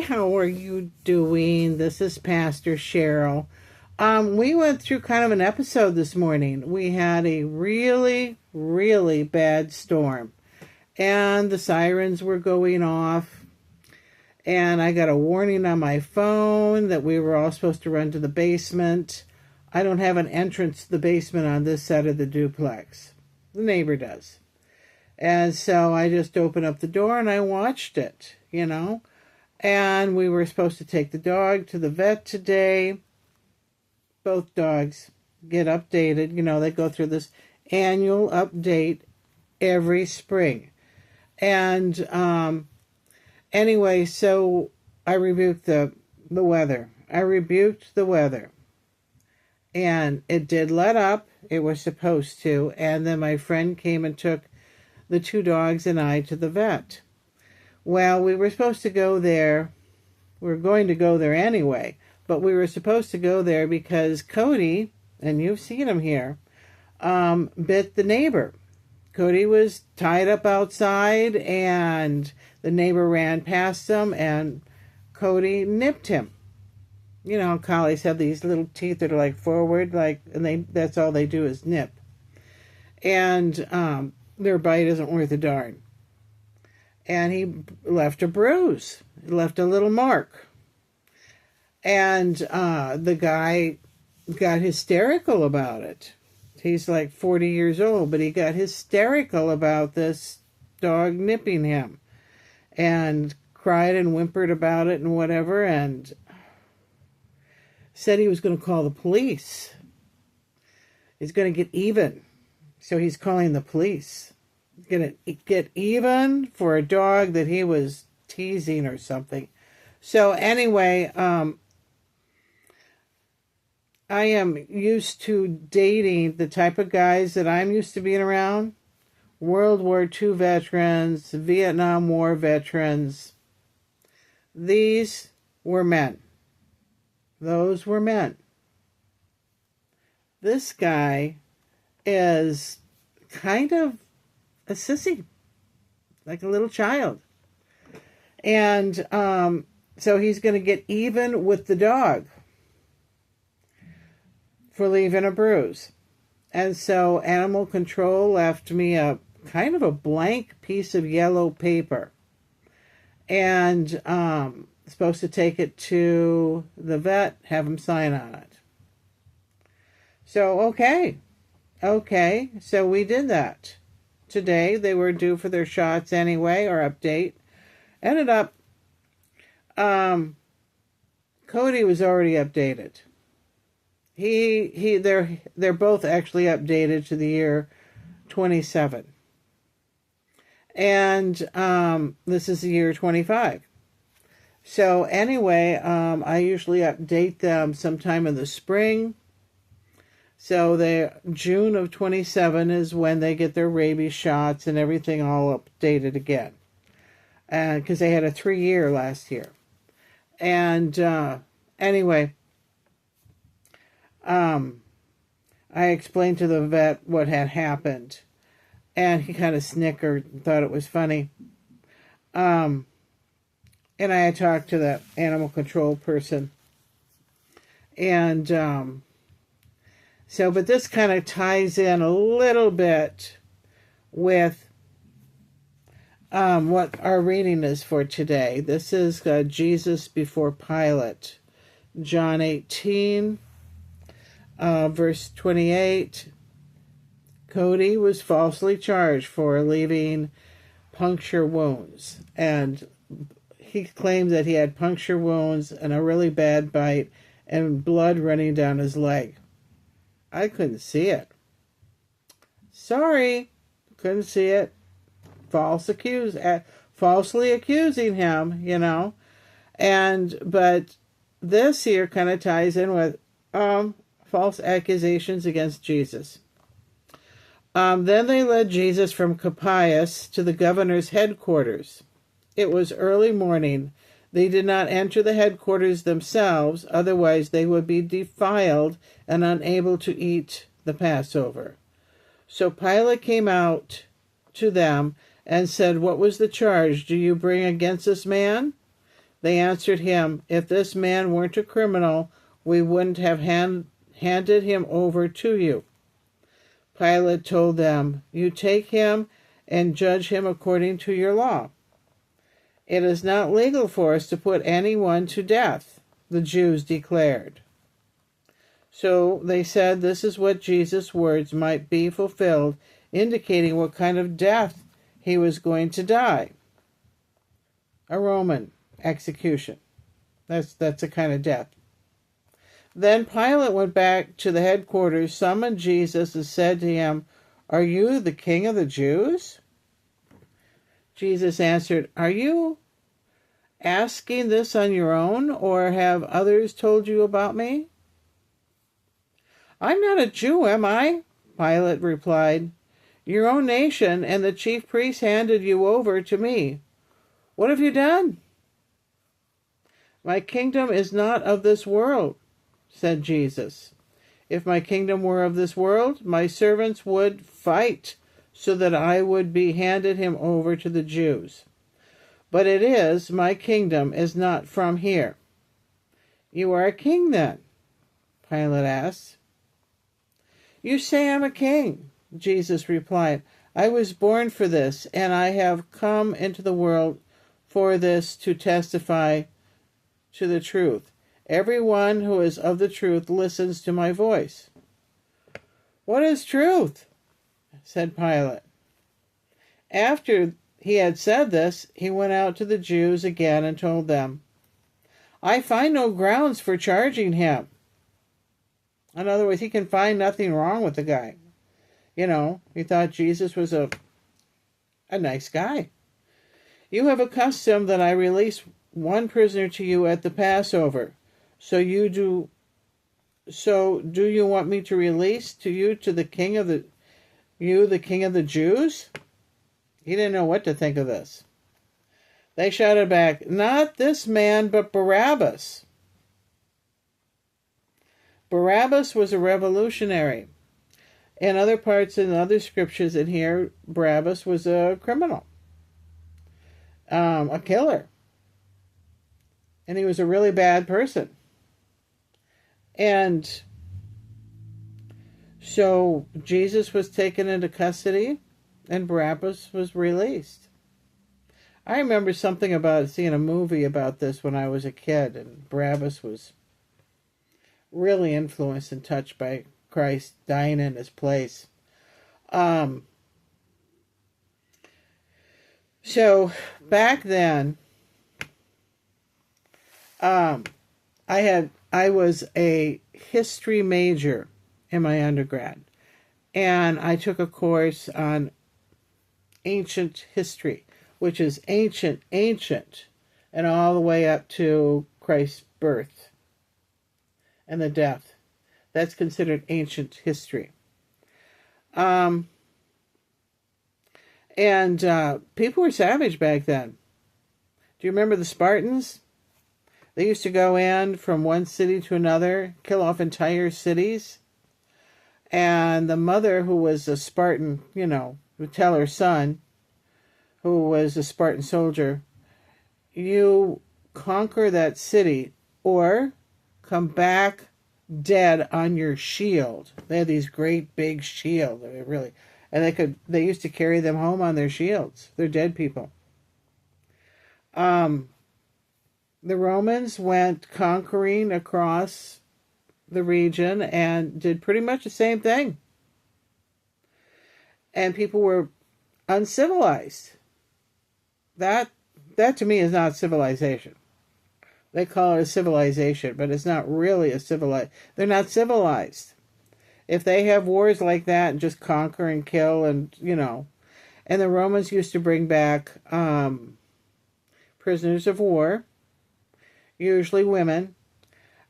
how are you doing? This is Pastor Cheryl. We went through kind of an episode this morning. We had a really, really bad storm, and the sirens were going off, and I got a warning on my phone that we were all supposed to run to the basement. I don't have an entrance to the basement on this side of the duplex. The neighbor does. And so I just opened up the door and I watched it, And we were supposed to take the dog to the vet today. Both dogs get updated. They go through this annual update every spring. And anyway, so I rebuked the weather. I rebuked the weather. And it did let up. It was supposed to. And then my friend came and took the two dogs and I to the vet. Well, we were supposed to go there. We were going to go there anyway, but we were supposed to go there because Cody, and you've seen him here, bit the neighbor. Cody was tied up outside, and the neighbor ran past him, and Cody nipped him. Collies have these little teeth that are like forward, and that's all they do is nip. And their bite isn't worth a darn. And he left a bruise. He left a little mark. And the guy got hysterical about it. He's like 40 years old, but he got hysterical about this dog nipping him. And cried and whimpered about it and whatever, and said he was going to call the police. He's going to get even. So he's calling the police. He's going to get even for a dog that he was teasing or something. So anyway, I am used to dating the type of guys that I'm used to being around. World War II veterans, Vietnam War veterans. These were men. Those were men. This guy is kind of a sissy, like a little child. And so he's going to get even with the dog for leaving a bruise. And so animal control left me a kind of a blank piece of yellow paper. And supposed to take it to the vet, have him sign on it. So, okay, so we did that. Today, they were due for their shots anyway, or update. Ended up, Cody was already updated. They're both actually updated to the year 27. And this is the year 25. So anyway, I usually update them sometime in the spring. So June of 27 is when they get their rabies shots and everything all updated again. Because they had a 3-year last year. And anyway, I explained to the vet what had happened. And he kind of snickered and thought it was funny. And I had talked to the animal control person. And but this kind of ties in a little bit with what our reading is for today. This is Jesus before Pilate. John 18, verse 28. Cody was falsely charged for leaving puncture wounds. And he claimed that he had puncture wounds and a really bad bite and blood running down his leg. I couldn't see it. Sorry, couldn't see it. Falsely accusing him, but this here kind of ties in with false accusations against Jesus. Then they led Jesus from Caiaphas to the governor's headquarters. It was early morning. They did not enter the headquarters themselves, otherwise they would be defiled and unable to eat the Passover. So Pilate came out to them and said, "What was the charge do you bring against this man?" They answered him, "If this man weren't a criminal, we wouldn't have handed him over to you." Pilate told them, "You take him and judge him according to your law." "It is not legal for us to put anyone to death," the Jews declared. So they said this is what Jesus' words might be fulfilled, indicating what kind of death he was going to die. A Roman execution. That's a kind of death. Then Pilate went back to the headquarters, summoned Jesus, and said to him, "Are you the king of the Jews?" Jesus answered, "Are you asking this on your own, or have others told you about me?" "I'm not a Jew, am I?" Pilate replied. "Your own nation and the chief priests handed you over to me. What have you done?" "My kingdom is not of this world," said Jesus. "If my kingdom were of this world, my servants would fight so that I would be handed him over to the Jews. But my kingdom is not from here." "You are a king then?" Pilate asked. "You say I'm a king," Jesus replied. "I was born for this, and I have come into the world for this to testify to the truth. Everyone who is of the truth listens to my voice." "What is truth?" said Pilate. After he had said this, he went out to the Jews again and told them, "I find no grounds for charging him." In other words, he can find nothing wrong with the guy. He thought Jesus was a nice guy. "You have a custom that I release one prisoner to you at the Passover. So do you want me to release to you to the king of the Jews?" He didn't know what to think of this. They shouted back, "Not this man, but Barabbas." Barabbas was a revolutionary. In other parts, in other scriptures in here, Barabbas was a criminal, a killer. And he was a really bad person. And so Jesus was taken into custody and Barabbas was released. I remember something about seeing a movie about this when I was a kid, and Barabbas was really influenced and touched by Christ dying in his place. So back then, I was a history major in my undergrad, and I took a course on ancient history, which is ancient, and all the way up to Christ's birth and the death. That's considered ancient history. And people were savage back then. Do you remember the Spartans? They used to go in from one city to another, kill off entire cities. And the mother, who was a Spartan, would tell her son, who was a Spartan soldier, "You conquer that city or come back dead on your shield." They had these great big shields, and they used to carry them home on their shields. They're dead people. The Romans went conquering across the region and did pretty much the same thing. And people were uncivilized. That to me is not civilization. They call it a civilization, but it's not really they're not civilized. If they have wars like that and just conquer and kill and the Romans used to bring back prisoners of war, usually women,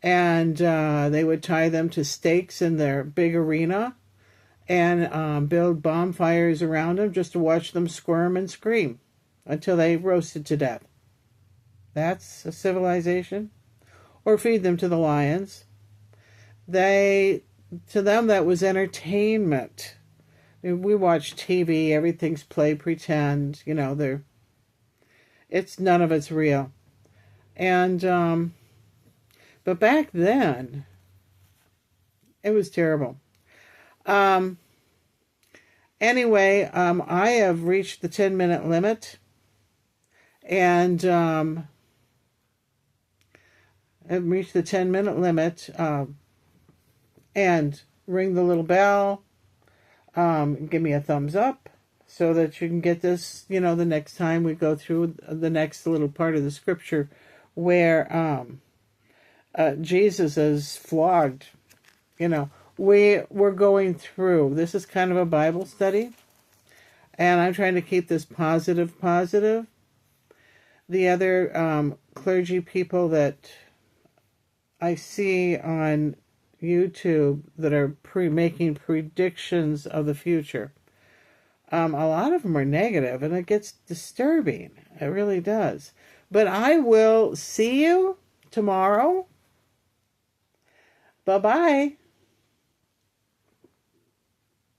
and they would tie them to stakes in their big arena and build bonfires around them just to watch them squirm and scream until they roasted to death. That's a civilization. Or feed them to the lions. To them, that was entertainment. We watch TV, everything's play pretend, none of it's real. And, but back then, it was terrible. Anyway, I have reached the 10-minute limit. And I've reached the 10-minute limit. And ring the little bell. Give me a thumbs up so that you can get this, the next time we go through the next little part of the scripture where Jesus is flogged. We're going through. This is kind of a Bible study. And I'm trying to keep this positive. The other clergy people that I see on YouTube that are making predictions of the future, a lot of them are negative, and it gets disturbing. It really does. But I will see you tomorrow. Bye-bye.